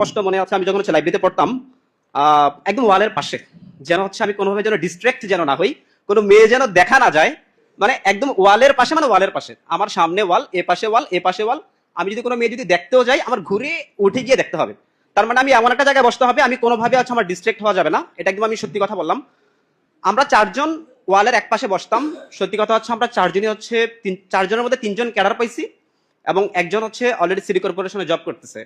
কষ্ট মনে আছে আমি যখন হচ্ছে লাইব্রেরিতে পড়তাম, একদম ওয়ালের পাশে, যেন হচ্ছে আমি কোনোভাবে যেন ডিস্ট্র্যাক্ট যেন না হই, কোনো মেয়ে যেন দেখা না যায়, মানে একদম ওয়ালের পাশে, মানে ওয়ালের পাশে, আমার সামনে ওয়াল, এ পাশে ওয়াল, এ পাশে ওয়াল। আমি যদি কোনো মেয়ে যদি দেখতেও যাই, আমার ঘুরে উঠে গিয়ে দেখতে হবে। তার মানে আমি এমন একটা জায়গায় বসতে হবে, আমি কোনোভাবে আছে আমার ডিস্ট্র্যাক্ট হওয়া যাবে না। এটা একদম আমি সত্যি কথা বললাম। আমরা চারজন ওয়ালের এক পাশে বসতাম। সত্যি কথা হচ্ছে আমরা চারজনই হচ্ছে চারজনের মধ্যে তিনজন ক্যাডার পাইছি এবং একজন হচ্ছে অলরেডি সিটি কর্পোরেশনে জব করতেছে।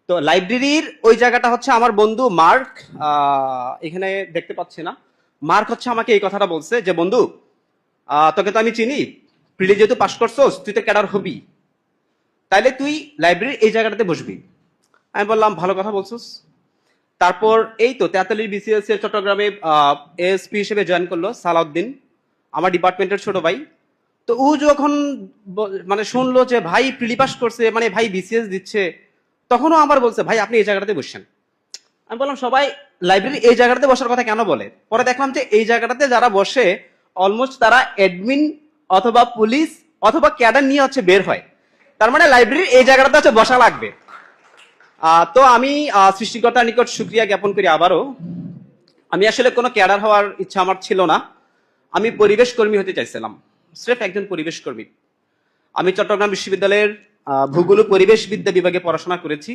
তো লাইব্রেরির ওই জায়গাটা হচ্ছে আমার বন্ধু মার্ক, এখানে দেখতে পাচ্ছি না, মার্ক হচ্ছে আমাকে এই কথাটা বলছে যে বন্ধু, তোকে তো আমি চিনি, প্রিলি যেহেতু পাস করছোস তুই তো ক্যাডার হবি, তাইলে তুই লাইব্রেরির এই জায়গাটাতে বসবি। আমি বললাম ভালো কথা বলছোস। তারপর এই তো তেতাল্লিশ বিসিএস এর চট্টগ্রামে এএসপি হিসেবে জয়েন করলো সালাউদ্দিন, আমার ডিপার্টমেন্টের ছোট ভাই। তো ও যখন মানে শুনলো যে ভাই প্রিলি পাস করছে, মানে ভাই বিসিএস দিচ্ছে, তখনও আমার বলছে ভাই আপনি এই জায়গাটাতে বসছেন। আমি বললাম সবাই লাইব্রেরি এই জায়গাটাতে বসার কথা কেন বলে? পরে দেখলাম যে এই জায়গাটাতে যারা বসে অলমোস্ট তারা অ্যাডমিন অথবা পুলিশ অথবা ক্যাডার নিয়ে হচ্ছে বের হয়। তার মানে লাইব্রেরির এই জায়গাটাতে হচ্ছে বসা লাগবে। তো আমি সৃষ্টিকর্তার নিকট শুকরিয়া জ্ঞাপন করি আবারও। আমি আসলে কোনো ক্যাডার হওয়ার ইচ্ছা আমার ছিল না, আমি পরিবেশ কর্মী হতে চাইছিলাম, স্রেফ একজন পরিবেশ কর্মী। আমি চট্টগ্রাম বিশ্ববিদ্যালয়ের ভূগোল ও পরিবেশ বিদ্যা বিভাগে পড়াশোনা করেছি।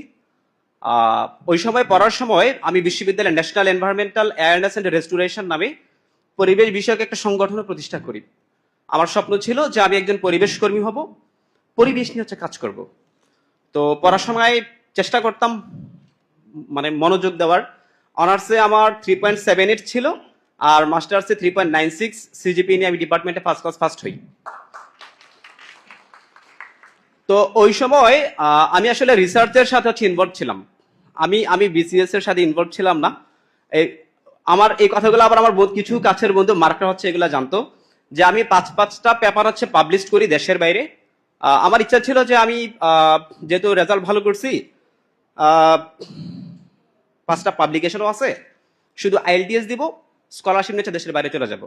ওই সময় পড়ার সময় আমি বিশ্ববিদ্যালয়ের national environmental awareness and restoration নামে পরিবেশ বিষয়ক একটা সংগঠন প্রতিষ্ঠা করি। আমার স্বপ্ন ছিল যে আমি একজন পরিবেশ কর্মী হব, পরিবেশ নিয়ে হচ্ছে কাজ করব। তো পড়াশোনায় চেষ্টা করতাম মানে মনোযোগ দেওয়ার। অনার্সে আমার 3.78 ছিল, আর মাস্টার্সে 3.96 সিজিপি নিয়ে আমি ডিপার্টমেন্টে ফার্স্ট ক্লাস ফার্স্ট হই। তো ওই সময় আমি আসলে রিসার্চের সাথে হচ্ছে ইনভলভ ছিলাম। আমি বিসিএস এর সাথে ইনভলভ ছিলাম না। এই আমার এই কথাগুলো আবার আমার কিছু কাছের বন্ধু মার্করা হচ্ছে এগুলা জানতো যে আমি পাঁচটা পেপার হচ্ছে পাবলিশ করি দেশের বাইরে। আমার ইচ্ছা ছিল যে আমি যেহেতু রেজাল্ট ভালো করছি, 5টা পাবলিকেশনও আছে, শুধু আইএলটিএস দিব, স্কলারশিপ নিয়ে দেশের বাইরে চলে যাব।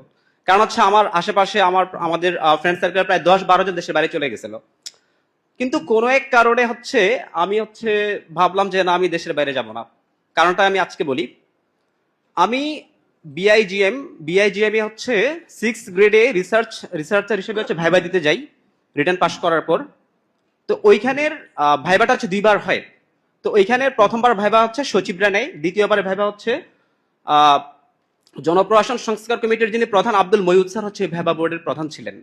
কারণ হচ্ছে আমার আশেপাশে আমাদের ফ্রেন্ড সার্কেল প্রায় 10-12 জন দেশের বাইরে চলে গেছিল। কিন্তু কোনো এক কারণে হচ্ছে আমি হচ্ছে ভাবলাম যে না, আমি দেশের বাইরে যাব না। কারণটা আমি আজকে বলি। আমি বিআইজিএম এ হচ্ছে 6th গ্রেডে রিসার্চার হিসেবে হচ্ছে ভাইবা দিতে যাই রিটার্ন পাস করার পর। তো ওইখানের ভাইবাটা হচ্ছে 2বার হয়। তো ওইখানের প্রথমবার ভাইবা হচ্ছে সচিবরা নেয়, দ্বিতীয়বার ভাইবা হচ্ছে জনপ্রশাসন সংস্কার কমিটির যিনি প্রধান আব্দুল ময়ুদ স্যার হচ্ছে ভাইবা বোর্ডের প্রধান ছিলেন।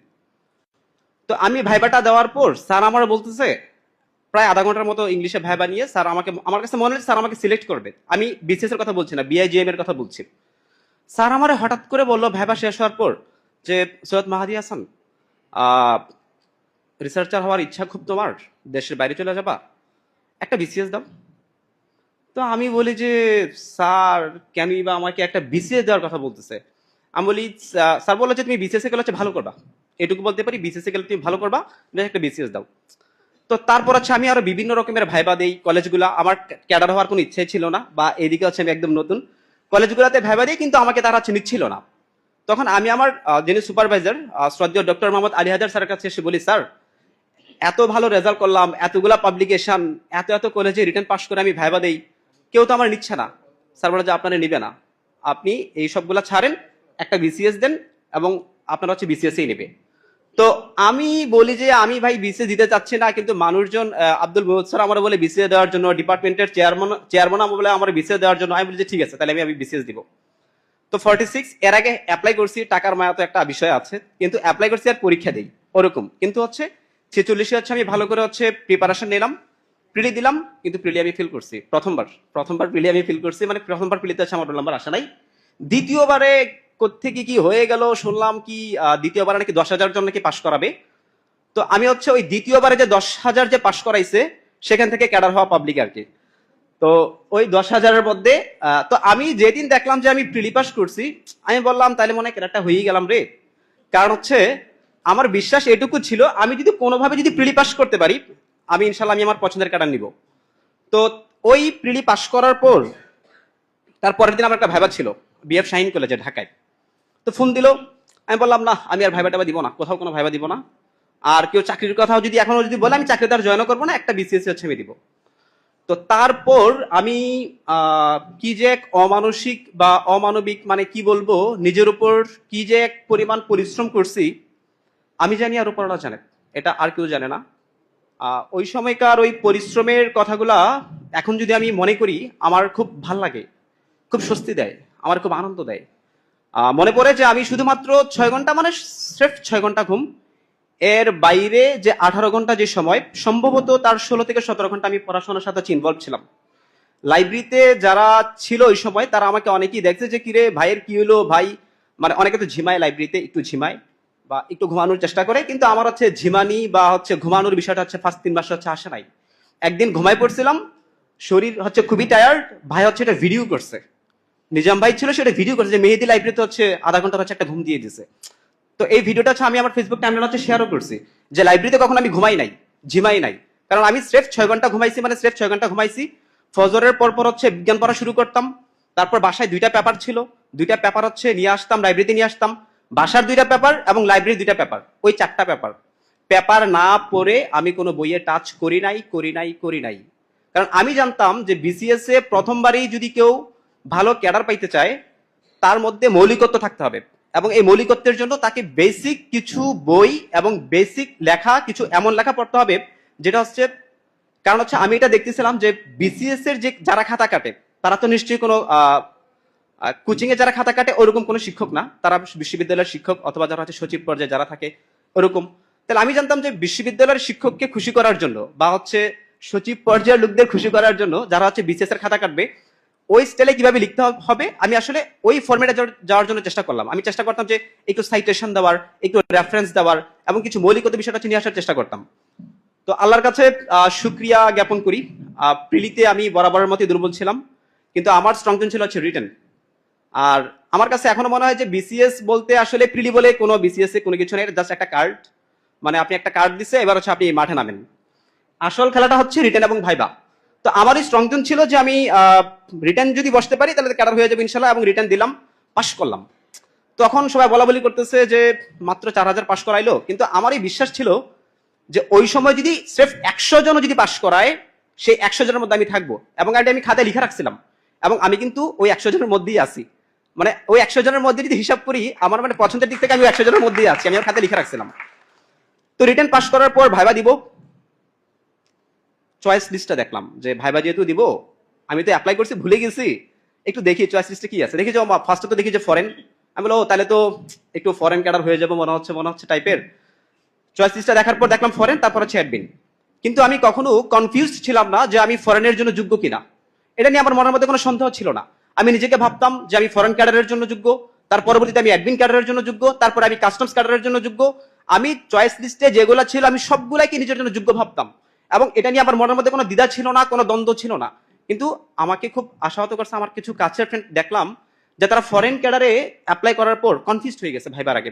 তো আমি ভাইবাটা দেওয়ার পর স্যার আমার বলতেছে, প্রায় আধা ঘন্টার মতো ইংলিশে ভাইবা নিয়ে স্যার আমার কাছে মনে হচ্ছে স্যার আমাকে সিলেক্ট করবে। আমি বিসিএস এর কথা বলছি না, বিআইজিএম এর কথা বলছি। স্যার আমার হঠাৎ করে বললো ভাইবা শেষ হওয়ার পর যে সৈয়দ মাহাদি হাসান, রিসার্চার হওয়ার ইচ্ছা খুব তোমার, দেশের বাইরে চলে যাবা, একটা বিসিএস দাও। তো আমি বলি যে স্যার কেনই বা আমাকে একটা বিসিএস দেওয়ার কথা বলতেছে। আমি বলি স্যার বললো যে তুমি বিসিএস এ গেলে হচ্ছে ভালো করবা, এটুকু বলতে পারি, বিসিএস এ গেলে তুমি ভালো করবা, একটা বিসিএস দাও। তো তারপর হচ্ছে আমি আরো বিভিন্ন রকমের ভাইবা দেই কলেজগুলো। আমার ক্যাডার হওয়ার কোনো ইচ্ছে ছিল না, বা এদিকে হচ্ছে আমি একদম নতুন, কলেজগুলোতে ভাইবা দিই, কিন্তু আমাকে তারা হচ্ছে নিচ্ছিল না। তখন আমি আমার যিনি সুপারভাইজার শ্রদ্ধেয় ডক্টর মোহাম্মদ আলী হায়দার স্যারের কাছে এসে বলি, স্যার এত ভালো রেজাল্ট করলাম, এতগুলা পাবলিকেশন, এত কলেজে রিটার্ন পাস করে আমি ভাইবা দেই, কেউ তো আমার নিচ্ছে না। স্যার বলে যে আপনারা নিবে না, আপনি এই সবগুলা ছাড়েন, একটা বিসিএস দেন এবং আপনারা হচ্ছে বিসিএসই নেবে। তো আমি বলি যে আমি ভাই বিসিএস দিতে চাচ্ছি না, কিন্তু মানুষজন আব্দুল মহুদ স্যার আমার বলে বিসিএস দেওয়ার জন্য, ডিপার্টমেন্টের চেয়ারম্যান আমার বলে আমার বিসিএস দেওয়ার জন্য। আমি বলি যে ঠিক আছে, তাহলে আমি বিসিএস দিব। তো 46 এর আগে অ্যাপ্লাই করছি, টাকার মায়া তো একটা বিষয় আছে, কিন্তু অ্যাপ্লাই করছি আর পরীক্ষা দিই ওরকম। কিন্তু হচ্ছে 46 হচ্ছে আমি ভালো করে হচ্ছে প্রিপারেশন নিলাম, প্রিলি দিলাম, কিন্তু প্রিলি আমি ফিল করছি প্রথমবার প্রিলি আমি ফিল করছি, মানে প্রথমবার প্রিলিতে হচ্ছে আমার রোল নাম্বার আসা নাই। দ্বিতীয়বারে কোত্থেকে কি হয়ে গেল শুনলাম কি দ্বিতীয়বারে নাকি 10,000 জন নাকি পাশ করাবে। তো আমি হচ্ছে ওই দ্বিতীয়বারে যে 10,000 যে পাশ করাইছে সেখান থেকে ক্যাডার হওয়া পাবলিক আর কি। তো ওই 10,000-এর মধ্যে তো আমি যেদিন দেখলাম যে আমি প্রিলি পাস করছি, আমি বললাম তাহলে মনে হয় ক্যাডারটা হয়েই গেলাম রে। কারণ হচ্ছে আমার বিশ্বাস এটুকু ছিল, আমি যদি কোনোভাবে যদি প্রিলি পাস করতে পারি, আমি ইনশাল্লাহ আমি আমার পছন্দের ক্যাডার নিব। তো ওই প্রিলি পাস করার পর তার পরের দিন আমার একটা ভাইবা ছিল বিএফ শাহিন কলেজে ঢাকায়। তো ফোন দিল, আমি বললাম না, আমি আর ভাইবা টাইবা দিব না, কোথাও কোনো ভাইবা দিব না। আর কেউ চাকরির কথাও যদি এখনো যদি বলে, আমি চাকরিতে আর জয়েনও করবো না, একটা বিসিএস হচ্ছে আমি দিব। তো তারপর আমি কি যে এক অমানসিক বা অমানবিক, মানে কি বলবো, নিজের উপর কি যে এক পরিমাণ পরিশ্রম করছি, আমি জানি আর উপরওয়ালা জানে, এটা আর কেউ জানে না। ওই সময়কার ওই পরিশ্রমের কথাগুলা এখন যদি আমি মনে করি, আমার খুব ভাল লাগে, খুব স্বস্তি দেয়, আমার খুব আনন্দ দেয়। মনে পড়ে যে আমি শুধুমাত্র 6 ঘন্টা, মানে স্রেফ 6 ঘন্টা ঘুম, এর বাইরে যে 18 ঘন্টা যে সময়, সম্ভবত তার 16 থেকে 17 ঘন্টা আমি পড়াশোনার সাথে ইনভলভ ছিলাম। লাইব্রেরিতে যারা ছিল ওই সময়, তারা আমাকে অনেকেই দেখছে যে কিরে ভাইয়ের কি হলো ভাই, মানে অনেকে তো ঝিমায়, লাইব্রেরিতে একটু ঝিমায় বা একটু ঘুমানোর চেষ্টা করে, কিন্তু আমার হচ্ছে ঝিমানি বা হচ্ছে ঘুমানোর বিষয়টা হচ্ছে ফার্স্ট 3 মাস হচ্ছে আসে নাই। একদিন ঘুমায় পড়ছিলাম, শরীর হচ্ছে খুবই টায়ার্ড, ভাই হচ্ছে এটা ভিডিও করছে, নিজাম ভাই ছিল, সেটা ভিডিও করছে যে মেহেদি লাইব্রেরিতে হচ্ছে আধা ঘন্টা হচ্ছে একটা ঘুম দিয়ে দিছে। তো এই ভিডিওটা হচ্ছে আমি আমার ফেসবুক টাইমলাইনে হচ্ছে শেয়ারও করছি, যে লাইব্রেরিতে কখন আমি ঘুমাই নাই, ঝিমাই নাই, কারণ আমি স্রেফ 6 ঘন্টা ঘুমাইছি, মানে স্রেফ 6 ঘন্টা ঘুমাইছি। ফজরের পর হচ্ছে বিজ্ঞান পড়া শুরু করতাম, তারপর বাসায় 2টা পেপার ছিল, 2টা পেপার হচ্ছে নিয়ে আসতাম, লাইব্রেরিতে নিয়ে আসতাম, বাসার 2টা পেপার এবং লাইব্রেরির 2টা পেপার, ওই 4টা পেপার। পেপার না পড়ে আমি কোনো বইয়ে টাচ করি নাই, করি নাই, করি নাই। কারণ আমি জানতাম যে বিসিএস এ প্রথমবারই যদি কেউ ভালো ক্যাডার পাইতে চায়, তার মধ্যে মৌলিকত্ব থাকতে হবে, এবং এই মৌলিকত্বের জন্য তাকে বেসিক কিছু বই এবং বেসিক লেখা, কিছু এমন লেখা পড়তে হবে যেটা হচ্ছে, কারণ হচ্ছে আমি এটা দেখতেছিলাম যে বিসিএস এর যে যারা খাতা কাটে, তারা তো নিশ্চয়ই কোনো কোচিং এ যারা খাতা কাটে ওরকম কোনো শিক্ষক না, তারা বিশ্ববিদ্যালয়ের শিক্ষক অথবা যারা হচ্ছে সচিব পর্যায়ে যারা থাকে ওরকম। তাহলে আমি জানতাম যে বিশ্ববিদ্যালয়ের শিক্ষককে খুশি করার জন্য বা হচ্ছে সচিব পর্যায়ের লোকদের খুশি করার জন্য যারা হচ্ছে বিসিএস এর খাতা কাটবে, ওই স্টাইলে কিভাবে লিখতে হবে, আমি আসলে ওই ফরম্যাটে যাওয়ার জন্য চেষ্টা করলাম। আমি চেষ্টা করতাম যে একটু সাইটেশন দেওয়ার, একটু রেফারেন্স দেওয়ার, এবং কিছু মৌলিকতা বিষয়টা নিয়ে আসার চেষ্টা করতাম। তো আল্লাহর কাছে শুক্রিয়া জ্ঞাপন করি, প্রিলিতে আমি বরাবরের মতোই দুর্বল ছিলাম, কিন্তু আমার স্ট্রং পয়েন্ট ছিল হচ্ছে রিটেন। আর আমার কাছে এখনো মনে হয় যে বিসিএস বলতে আসলে প্রিলি বলে কোনো বিসিএস এ কোনো কিছু নেই, জাস্ট একটা কার্ড, মানে আপনি একটা কার্ড দিচ্ছে, এবার হচ্ছে আপনি মাঠে নামেন। আসল খেলাটা হচ্ছে রিটেন এবং ভাইবা। তো আমারই স্ট্রং জোন ছিল যে আমি রিটেন যদি বসতে পারি তাহলে ক্যাডার হয়ে যাবে ইনশাল্লাহ, এবং রিটেন দিলাম, পাশ করলাম। তখন সবাই বলা বলি করতেছে যে মাত্র 4000 পাশ করাইলো, কিন্তু আমারই বিশ্বাস ছিল যে ওই সময় যদি স্রেফ 100 জন যদি পাশ করায়, সেই 100 জনের মধ্যে আমি থাকবো, এবং এটা আমি খাতায় লিখে রাখছিলাম, এবং আমি কিন্তু ওই 100 জনের মধ্যেই আছি। মানে ওই 100 জনের মধ্যে যদি হিসাব করি, আমার মানে পছন্দের দিক থেকে আমি 100 জনের মধ্যেই আছি, আমি ওর খাতায় লিখে রাখছিলাম। তো রিটেন পাশ করার পর ভাইবা দিব, চয়েস লিস্টটা দেখলাম যে ভাইবা যেহেতু দিব, আমি তো অ্যাপ্লাই করছি ভুলে গেছি, একটু দেখি চয়েস লিস্টে কি আছে। দেখি যে ফার্স্টে তো দেখি যে ফরেন, আমি বলো তাহলে তো একটু ফরেন ক্যাডার হয়ে যাবো মনে হচ্ছে টাইপের। চয়েস লিস্টটা দেখার পর দেখলাম ফরেন, তারপর হচ্ছে অ্যাডমিন। কিন্তু আমি কখনো কনফিউজড ছিলাম না যে আমি ফরেনের জন্য যোগ্য কিনা, এটা নিয়ে আমার মনের মধ্যে কোনো সন্দেহ ছিল না। আমি নিজেকে ভাবতাম যে আমি ফরেন ক্যাডারের জন্য যোগ্য, তার পরবর্তীতে আমি অ্যাডমিন ক্যাডারের জন্য যোগ্য, তারপর আমি কাস্টমস ক্যাডারের জন্য যোগ্য। আমি চয়েস লিস্টে যেগুলো ছিল আমি সবগুলাকে নিজের জন্য যোগ্য ভাবতাম, এবং এটা নিয়ে আমার মনের মধ্যে কোনো দ্বিধা ছিল না, কোনো দ্বন্দ্ব ছিল না। কিন্তু আমাকে খুব আশাহত করছে, আমার কিছু কাছের ফ্রেন্ড দেখলাম যে তারা ফরেন ক্যাডারে অ্যাপ্লাই করার পর কনফিউজড হয়ে গেছে ভাইবার আগে,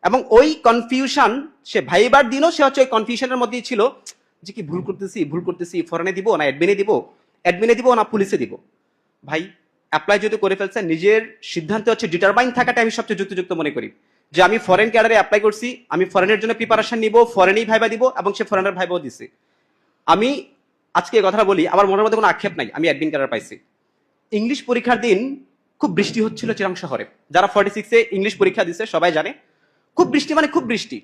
এবং ওই কনফিউশন, সে ভাইবার দিনও সে হচ্ছে ওই কনফিউশনের মধ্যেই ছিল যে কি ভুল করতেছি, ফরেনে দিব না অ্যাডমিনে দিব না পুলিশে দিব। ভাই অ্যাপ্লাই যদি করে ফেলছে, নিজের সিদ্ধান্তে হচ্ছে ডিটারমাইন থাকাটা আমি সবচেয়ে যুক্তিযুক্ত মনে করি, যে আমি ফরেন ক্যাডারে অ্যাপ্লাই করছি, আমি ফরেনের জন্য প্রিপারেশন নিব, ফরেনেই ভাইবা দিব, এবং সে ফরেনের ভাইবাও দিছে। আমি আজকে এই কথাটা বলি, আমার মনের মধ্যে কোনো আক্ষেপ নাই, আমি অ্যাডমিন ক্যাডার পাইছি। ইংলিশ পরীক্ষার দিন খুব বৃষ্টি হচ্ছিল চিরাং শহরে, যারা 46-এ ইংলিশ পরীক্ষা দিচ্ছে সবাই জানে, খুব বৃষ্টি, মানে খুব বৃষ্টি।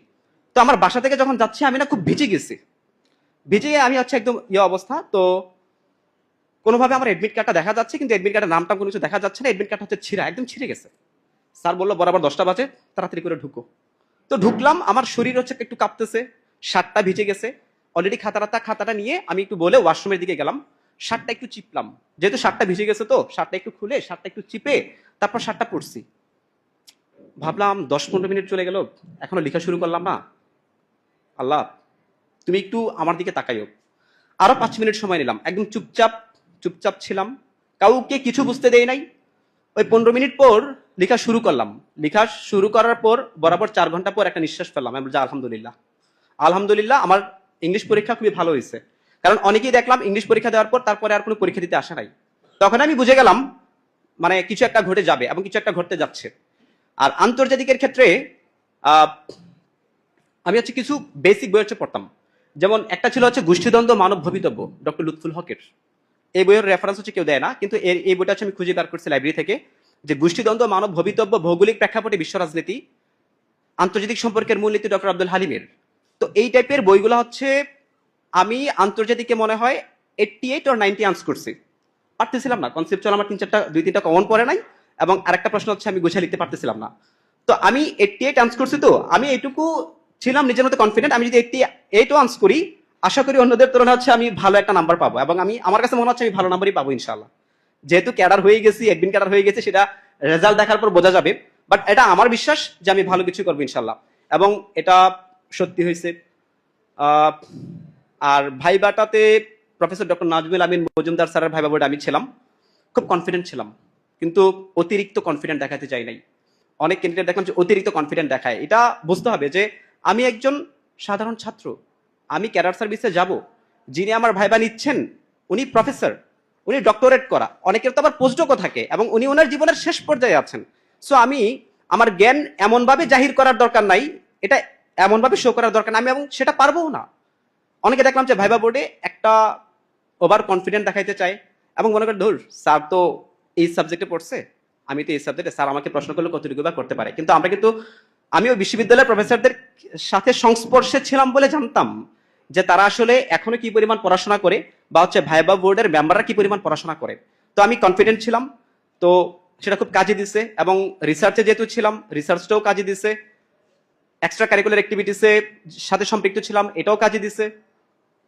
তো আমার বাসা থেকে যখন যাচ্ছি আমি না খুব ভিজে গেছি, ভিজে আমি হচ্ছে একদম অবস্থা। তো কোনোভাবে আমার এডমিট কার্ডটা দেখা যাচ্ছে, কিন্তু এডমিট কার্ডের নামটা কোনো কিছু দেখা যাচ্ছে না, এডমিট কার্ড হচ্ছে ছিঁড়া, একদম ছিঁড়ে গেছে। স্যার বললো বরাবর 10টা বাজে, তাড়াতাড়ি করে ঢুকো। তো ঢুকলাম, আমার শরীর হচ্ছে একটু কাঁপতেছে, শার্টটা ভিজে গেছে অলরেডি, খাতাটা নিয়ে আমি একটু বলে ওয়াশরুমের দিকে গেলাম, শার্টটা একটু চিপলাম, যেহেতু শার্টটা ভিজে গেছে, তো শার্টটা একটু খুলে শার্টটা একটু চিপে তারপর শার্টটা পরছি। ভাবলাম 10-15 মিনিট চলে গেল, এখনো লেখা শুরু করলাম না। আল্লাহ তুমি একটু আমার দিকে তাকাইও। আরো 5 মিনিট সময় নিলাম, একদম চুপচাপ ছিলাম, কাউকে কিছু বুঝতে দেই নাই। ওই 15 মিনিট পর লেখা শুরু করলাম, লেখা শুরু করার পর বরাবর 4 ঘন্টা পর একটা নিঃশ্বাস ফেললাম, আমি বলছি আলহামদুলিল্লাহ আমার ইংলিশ পরীক্ষা খুবই ভালো হয়েছে। কারণ অনেকেই দেখলাম ইংলিশ পরীক্ষা দেওয়ার পর তারপরে আর কোনো পরীক্ষা দিতে আসে নাই। তখন আমি বুঝে গেলাম মানে কিছু একটা ঘটে যাবে এবং কিছু একটা ঘটতে যাচ্ছে। আর আন্তর্জাতিকের ক্ষেত্রে আমি হচ্ছে কিছু বেসিক বই হচ্ছে পড়তাম, যেমন একটা ছিল হচ্ছে গোষ্ঠীদ্বন্দ্ব মানব ভবিতব্য, ডক্টর লুৎফুল হকের। এই বইয়ের রেফারেন্স হচ্ছে কেউ দেয় না, কিন্তু এই বইটা হচ্ছে আমি খুঁজে বের করছি লাইব্রেরি থেকে, যে গোষ্ঠীদ্বন্দ্ব, মানব ভবিতব্য, ভৌগোলিক প্রেক্ষাপটে বিশ্ব রাজনীতি, আন্তর্জাতিক সম্পর্কের মূলনীতি ডক্টর আব্দুল হালিমের। তো এই টাইপের বইগুলো হচ্ছে আমি আন্তর্জাতিকে মনে হয় 88 or 90 আনস করছি, পারতেছিলাম না, কনসেপচুয়াল আমার 2-3টা কমন পড়ে নাই, এবং আরেকটা প্রশ্ন হচ্ছে আমি গুছিয়ে লিখতে পারতেছিলাম না। তো আমি 88 আনস করছি, তো আমি এইটুকু ছিলাম নিজের মতো কনফিডেন্ট, আমি যদি 88 আনস করি আশা করি অন্যদের তুলনায় হচ্ছে আমি ভালো একটা নাম্বার পাবো, এবং আমার কাছে মনে হচ্ছে আমি ভালো নাম্বারই পাবো ইনশাল্লাহ। যেহেতু ক্যাডার হয়ে গেছি, একদিন ক্যাডার হয়ে গেছে, সেটা রেজাল্ট দেখার পর বোঝা যাবে, বাট এটা আমার বিশ্বাস যে আমি ভালো কিছু করবো ইনশাল্লাহ, এবং এটা সত্যি হয়েছে। আর ভাইবাটাতে প্রফেসর ডক্টর নাজমুল আমিন মজুমদার স্যারের ভাইবা বোর্ডে আমি ছিলাম, খুব কনফিডেন্ট ছিলাম, কিন্তু অতিরিক্ত কনফিডেন্ট দেখাতে চাই নাই। অনেক ক্যান্ডিডেট দেখলাম যে অতিরিক্ত কনফিডেন্ট দেখায়। এটা বুঝতে হবে যে আমি একজন সাধারণ ছাত্র, আমি ক্যাডার সার্ভিসে যাব, যিনি আমার ভাইবা নিচ্ছেন উনি প্রফেসর, উনি ডক্টরেট করা, অনেকের তো আবার পোস্টডকও থাকে, এবং উনি ওনার জীবনের শেষ পর্যায়ে আছেন। সো আমি আমার জ্ঞান এমনভাবে জাহির করার দরকার নাই, এটা এমনভাবে শো করার দরকার নাই, আমি এবং সেটা পারবো না। অনেকে দেখলাম যে ভাইবা বোর্ডে একটা ওভার কনফিডেন্ট দেখাইতে চায়, এবং মনে করে ধর স্যার তো এই সাবজেক্টে পড়ছে, আমি তো এই সাবজেক্টে, স্যার আমাকে প্রশ্ন করলে কতটুকু বা করতে পারে। কিন্তু আমিও বিশ্ববিদ্যালয়ের প্রফেসরদের সাথে সংস্পর্শে ছিলাম বলে জানতাম যে তারা আসলে এখনো কি পরিমাণ পড়াশোনা করে, বা হচ্ছে ভাইবা বোর্ডের মেম্বাররা কি পরিমাণ পড়াশোনা করে। তো আমি কনফিডেন্ট ছিলাম, তো সেটা খুব কাজে দিছে, এবং রিসার্চে যেহেতু ছিলাম রিসার্চটাও কাজে দিছে, এক্সট্রা কারিকুলার অ্যাক্টিভিটিসে সাথে সম্পৃক্ত ছিলাম, এটাও কাজে দিছে,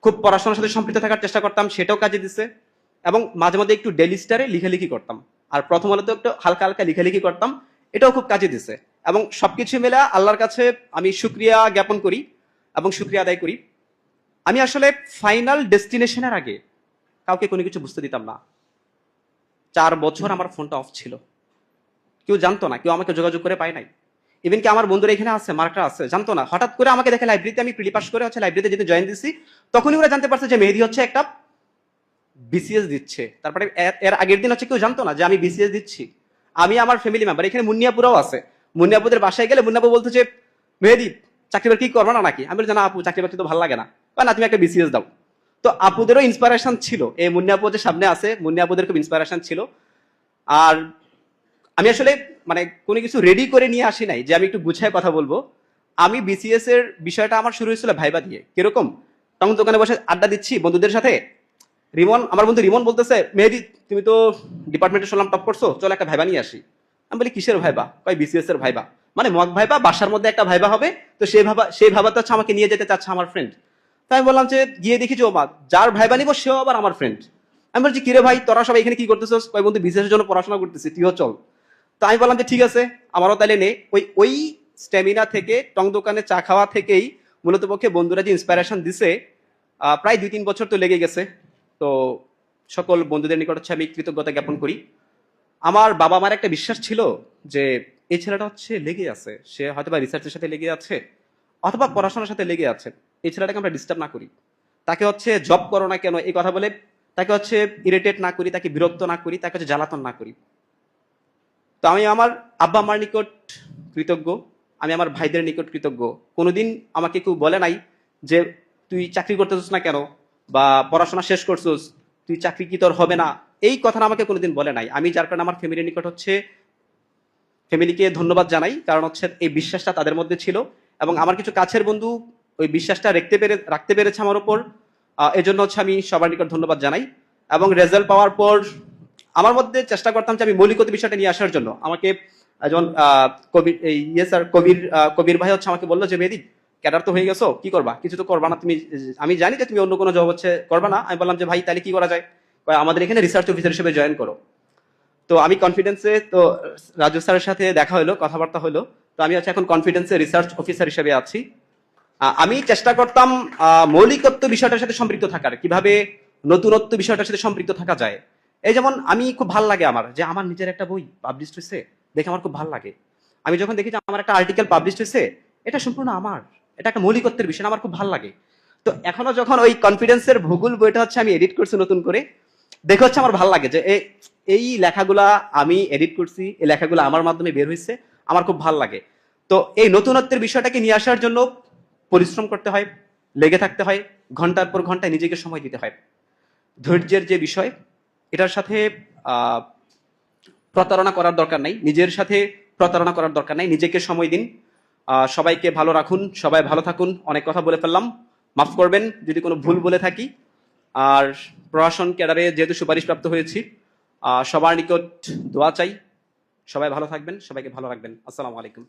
খুব পড়াশোনার সাথে সম্পৃক্ত থাকার চেষ্টা করতাম, সেটাও কাজে দিছে, এবং মাঝে মাঝে একটু ডেইলি স্টারে লিখালিখি করতাম, আর প্রথম আলোতে একটু হালকা হালকা লিখালিখি করতাম, এটাও খুব কাজে দিছে। এবং সবকিছু মিলে আল্লাহর কাছে আমি শুকরিয়া জ্ঞাপন করি এবং শুকরিয়া আদায় করি। আমি আসলে ফাইনাল ডেস্টিনেশনের আগে কাউকে কোনো কিছু বুঝতে দিতাম না। 4 বছর আমার ফোনটা অফ ছিল, কেউ জানতো না, কেউ আমাকে যোগাযোগ করে পায় নাই। ইভেন কি আমার বন্ধুরা এখানে আছে, মার্করা আছে, জানতো না। হঠাৎ করে আমাকে দেখে লাইব্রেরিতে, আমি প্রিলি পাস করে হচ্ছে লাইব্রেরিতে যেতে জয়েন দিছি, তখনই ওরা জানতে পারছে যে মেহেদী হচ্ছে একটা বিসিএস দিচ্ছে। তারপরে এর আগের দিন হচ্ছে কেউ জানতো না যে আমি বিসিএস দিচ্ছি। আমি আমার ফ্যামিলি মেম্বার, এখানে মুন্নিয়াপুরাও আছে, মুন্নিয়াপুদের বাসায় গেলে মুন্নাপু বলতে যে মেহেদী চাকরি বাকরি করবা না নাকি, আমি বলি না আপু চাকরি বাকরি তো ভালো লাগে না, না তুমি একটা বিসিএস দাও। তো আপুদেরও ইন্সপিরেশন ছিল, এই মুন্নিয়াপু যে সামনে আছে, মুন্নিয়াপুদের খুব ইন্সপিরেশন ছিল। আর আমি আসলে মানে কোনো কিছু রেডি করে নিয়ে আসি নাই যে আমি একটু গুছায় কথা বলবো। আমি বিসিএস এর বিষয়টা আমার শুরু হয়েছিল ভাইবা দিয়ে। কিরকম, তখন দোকানে বসে আড্ডা দিচ্ছি বন্ধুদের সাথে, আমার বন্ধু রিমন বলতেছে মেহেদী তুমি তো ডিপার্টমেন্টে শুনলাম টপ করছো, চলো একটা ভাইবা নিয়ে আসি। আমি বলি কিসের ভাইবা? কয় বিসিএস এর ভাইবা। মানে মক ভাইবা, বাসার মধ্যে একটা ভাইবা হবে, তো সেই ভাইবাটা হচ্ছে আমাকে নিয়ে যেতে চাচ্ছে আমার ফ্রেন্ড। তাই আমি বললাম যে গিয়ে দেখি যে ও মা, যার ভাইবা নিবো সেও আবার আমার ফ্রেন্ড। আমি বলছি কিরে ভাই তোরা সবাই এখানে কি করতেছিস? কয় বন্ধু বিসিএস এর জন্য পড়াশোনা করতেছি, তুইও চল। তো আমি বললাম যে ঠিক আছে, আমারও তাইলে নে। ওই স্ট্যামিনা থেকে, টং দোকানে চা খাওয়া থেকেই মূলত পক্ষে বন্ধুরা যে ইন্সপিরেশন দিছে, প্রায় 2-3 বছর তো লেগে গেছে। তো সকল বন্ধুদের নিকট হচ্ছে আমি কৃতজ্ঞতা জ্ঞাপন করি। আমার বাবা মার একটা বিশ্বাস ছিল যে এই ছেলেটা হচ্ছে লেগে আছে, সে হয়তো বা রিসার্চের সাথে লেগে আছে অথবা পড়াশোনার সাথে লেগে আছে, এই ছেলেটাকে আমরা ডিস্টার্ব না করি, তাকে হচ্ছে জব করো না কেন এই কথা বলে তাকে হচ্ছে ইরিটেট না করি, তাকে বিরক্ত না করি, তাকে হচ্ছে জ্বালাতন না করি। তো আমি আমার আব্বা আম্মার নিকট কৃতজ্ঞ, আমি আমার ভাইদের নিকট কৃতজ্ঞ। কোনোদিন আমাকে কেউ বলে নাই যে তুই চাকরি করতেছিস না কেন, বা পড়াশোনা শেষ করছিস, তুই চাকরি কি তোর হবে না, এই কথাটা আমাকে কোনোদিন বলে নাই। আমি যার কারণে আমার ফ্যামিলির নিকট হচ্ছে ফ্যামিলিকে ধন্যবাদ জানাই, কারণ হচ্ছে এই বিশ্বাসটা তাদের মধ্যে ছিল, এবং আমার কিছু কাছের বন্ধু ওই বিশ্বাসটা রাখতে পেরেছে আমার উপর। এজন্য হচ্ছে আমি সবার নিকট ধন্যবাদ জানাই। এবং রেজাল্ট পাওয়ার পর আমার মধ্যে চেষ্টা করতাম যে আমি মৌলিকতা বিষয়টা নিয়ে আসার জন্য। আমাকে যেমন কবির স্যার কবির ভাই হচ্ছে আমাকে বললো যে মেহেদী ক্যাডার তো হয়ে গেছো, কি করবা? কিছু তো করবা না তুমি, আমি জানি যে তুমি অন্য কোনো জব হচ্ছে করবা না। আমি বললাম যে ভাই তাহলে কি করা যায়? আমাদের এখানে রিসার্চ অফিসার হিসেবে জয়েন করো। তো আমি কনফিডেন্সে, তো রাজু স্যারের সাথে দেখা হলো, কথাবার্তা হলো, তো আমি হচ্ছে এখন কনফিডেন্সে রিসার্চ অফিসার হিসেবে আছি। আমি চেষ্টা করতাম মৌলিকত্ব বিষয়টার সাথে সম্পৃক্ত থাকার, কিভাবে নতুনত্ব বিষয়টার সাথে সম্পৃক্ত থাকা যায়। এই যেমন আমি খুব ভালো লাগে আমার যে আমার নিজের একটা বই পাবলিশ হয়েছে, দেখে আমার খুব ভালো লাগে। আমি যখন দেখি যে আমার একটা আর্টিকেল পাবলিশ হয়েছে, এটা সম্পূর্ণ আমার, এটা একটা মৌলিকত্বের বিষয়, আমার খুব ভালো লাগে। তো এখনো যখন ওই কনফিডেন্সের ভূগোল বইটা হচ্ছে আমি এডিট করছি নতুন করে, দেখে হচ্ছে আমার ভালো লাগে যে এই লেখাগুলা আমি এডিট করছি, এই লেখাগুলো আমার মাধ্যমে বের হয়েছে, আমার খুব ভালো লাগে। তো এই নতুনত্বের বিষয়টাকে নিয়ে আসার জন্য পরিশ্রম করতে হয়, লেগে থাকতে হয়, ঘন্টার পর ঘন্টায় নিজেকে সময় দিতে হয়। ধৈর্যের যে বিষয়, এটার সাথে আহ, প্রতারণা করার দরকার নাই, নিজের সাথে প্রতারণা করার দরকার নাই, নিজেকে সময় দিন। সবাইকে ভালো রাখুন, সবাই ভালো থাকুন। অনেক কথা বলে ফেললাম, মাফ করবেন যদি কোনো ভুল বলে থাকি। আর প্রশাসন ক্যাডারে যেহেতু সুপারিশপ্রাপ্ত হয়েছি, সবার নিকট দোয়া চাই। সবাই ভালো থাকবেন, সবাইকে ভালো রাখবেন। আসসালামু আলাইকুম।